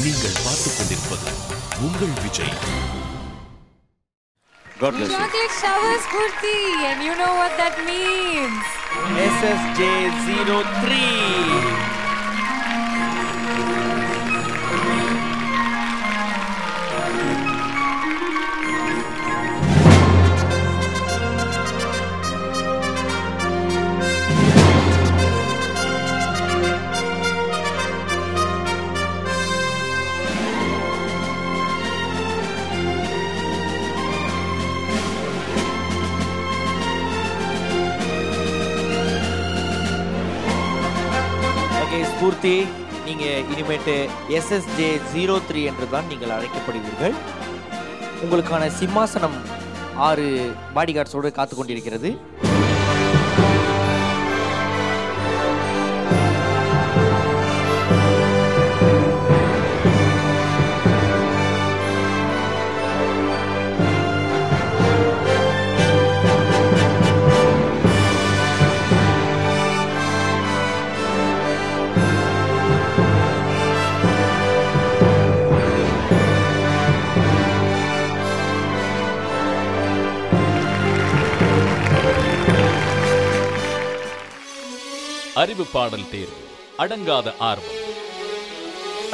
நீங்கள் பார்த்துக் கொண்டிருப்பது உங்கள் Vijay. God bless you. Chocolate showers, Spurti, and you know what that means. SSJ03. Sphoorty, நீங்க இனிமேட்டு SSJ03 என்றுதான் நீங்கள் அழைக்கப்படுவீர்கள். உங்களுக்கான சிம்மாசனம் 6 பாடிகார்ட்ஸோடு காத்து கொண்டிருக்கிறது. அறிவு பாடல் தேர்வு, அடங்காத ஆர்வம்,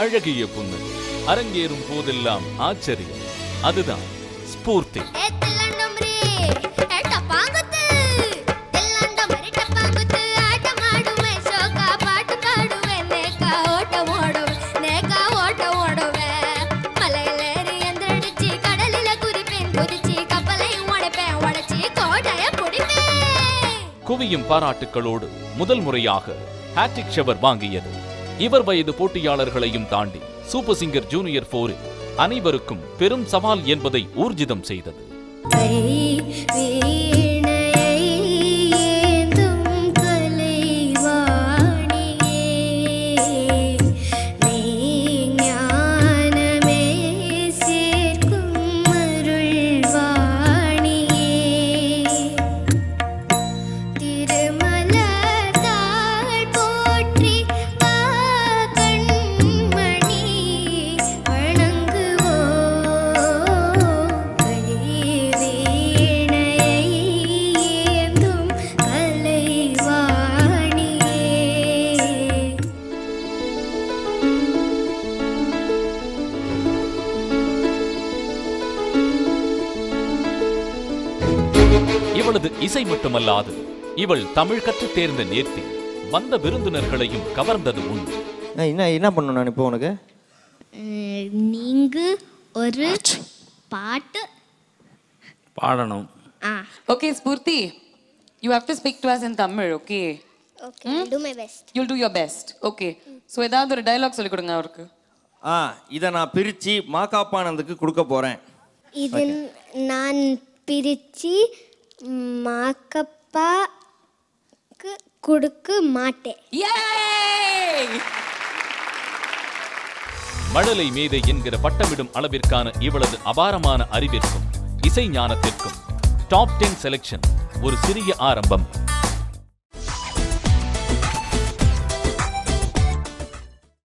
அழகிய புன்னகை, அரங்கேறும் போதெல்லாம் ஆச்சரியம். அதுதான் ஸ்பூர்த்தி. குவியும் பாராட்டுக்களோடு முதல் முறையாக ஹேட்ரிக் ஷவர் வாங்கியது. இவர் வயது போட்டியாளர்களையும் தாண்டி சூப்பர் சிங்கர் ஜூனியர் 4 அனைவருக்கும் பெரும் சவால் என்பதை ஊர்ஜிதம் செய்தது. இவளது இசை மட்டுமல்லாது இவள் தமிழ் கற்று தேர்ந்த நேர்த்தி வந்த விருந்தினர்களையும் கவர்ந்தது உண்டு. என்ன பண்ணணும் நான் இப்போ உனக்கு? நீங்க ஒரு பாட்டு பாடணும். Okay, Spurti, you have to speak to us in Tamil, okay? Okay, I'll do my best. You'll do your best. Okay. So ஏதாவது ஒரு டயலாக் சொல்லி கொடுங்க அவருக்கு. இதை நான் பிரிச்சு மாகாப்பானந்துக்கு கொடுக்க போறேன். இது நான் பிரிச்சு மாக்கப்பாக்கு கொடுக்க மாட்டேன். மழலை மேதை என்கிற பட்டமிடும் அளவிற்கான இவளது அபாரமான அறிவிற்கும் இசை ஞானத்திற்கும் டாப் 10 செலக்ஷன் ஒரு சிறிய ஆரம்பம்.